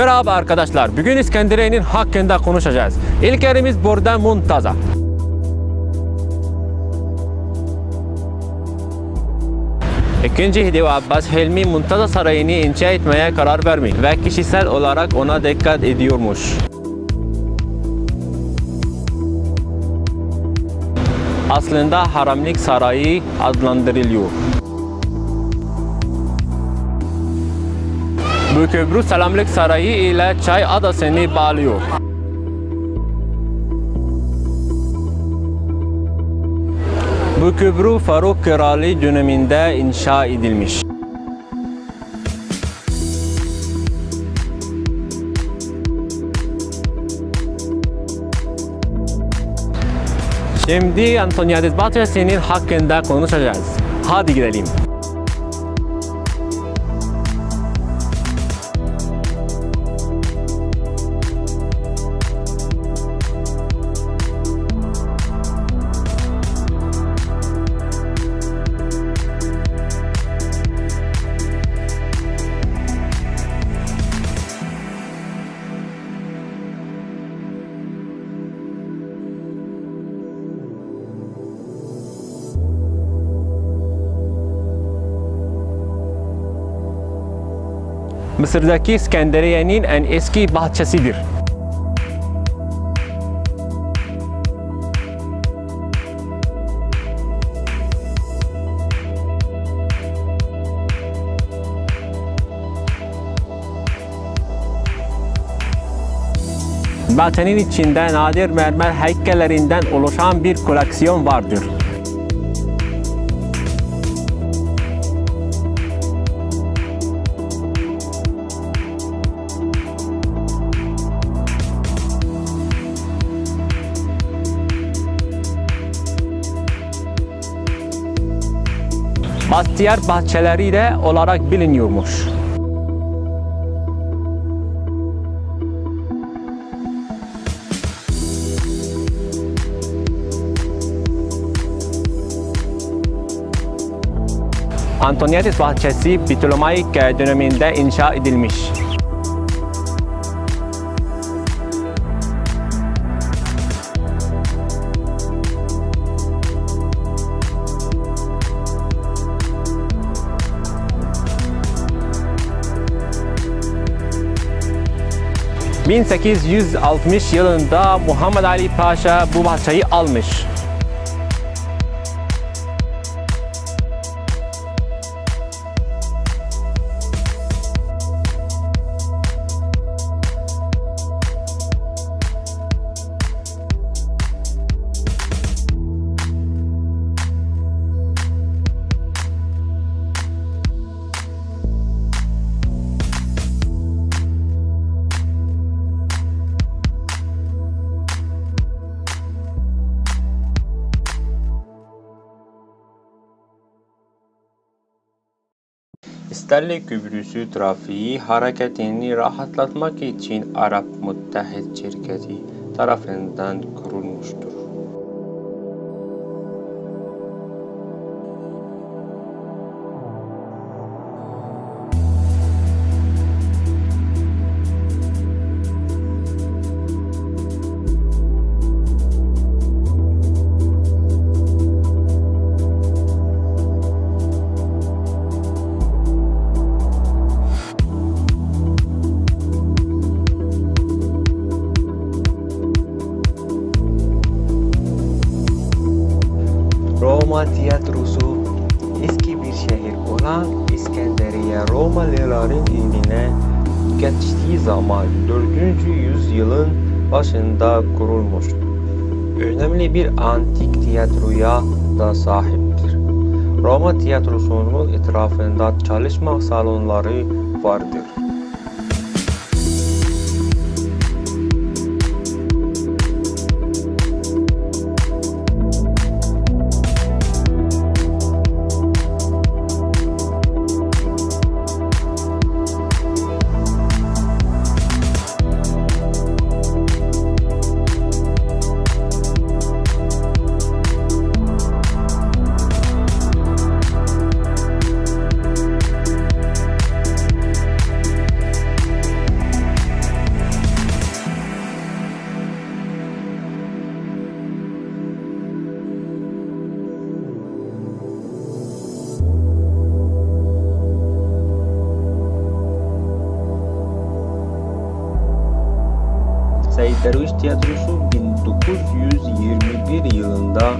Merhaba arkadaşlar, bugün İskenderiye'nin hakkında konuşacağız. İlk yerimiz burada Muntaza. İkinci Hidi ve Abbas Hilmi Muntaza Sarayı'nı inşa etmeye karar vermiş ve kişisel olarak ona dikkat ediyormuş. Aslında Haramlık Sarayı adlandırılıyor. Bu köprü Selamlık Sarayı ile Çay Adası'nı bağlıyor. Bu köprü Faruk Kralı döneminde inşa edilmiş. Şimdi Antoniades Bahçesi'nin hakkında konuşacağız. Hadi gidelim. Mısır'daki İskenderiye'nin en eski bahçesidir. Bahçenin içinde nadir mermer heykellerinden oluşan bir koleksiyon vardır. Bastiyer bahçeleri de olarak biliniyormuş. Antoniades Bahçesi Ptolemaic döneminde inşa edilmiş. ...1860 yılında Muhammed Ali Paşa bu bahçeyi almış. İskenderiyye Köprüsü trafiği hareketini rahatlatmak için Arap Müttehit Şirketi tarafından kurulmuştur. Roma tiyatrosu eski bir şehir olan İskenderiye Romalıların eline geçtiği zaman 4. yüzyılın başında kurulmuş. Önemli bir antik tiyatroya da sahiptir. Roma tiyatrosunun etrafında çalışma salonları vardır. Derviş Tiyatrosu 1921 yılında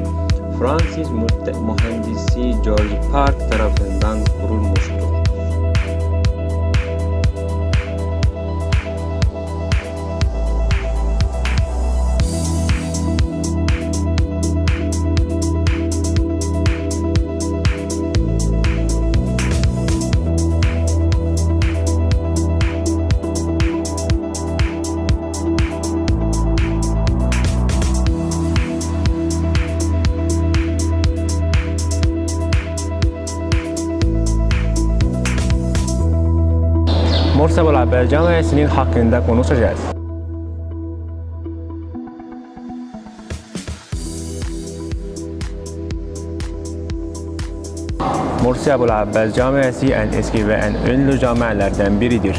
Fransız mühendisi George Park tarafından kurulmuştur. Mısır Beraber Camiası'nın hakkında konuşacağız. Mısır Beraber Camiası en eski ve en ünlü camilerden biridir.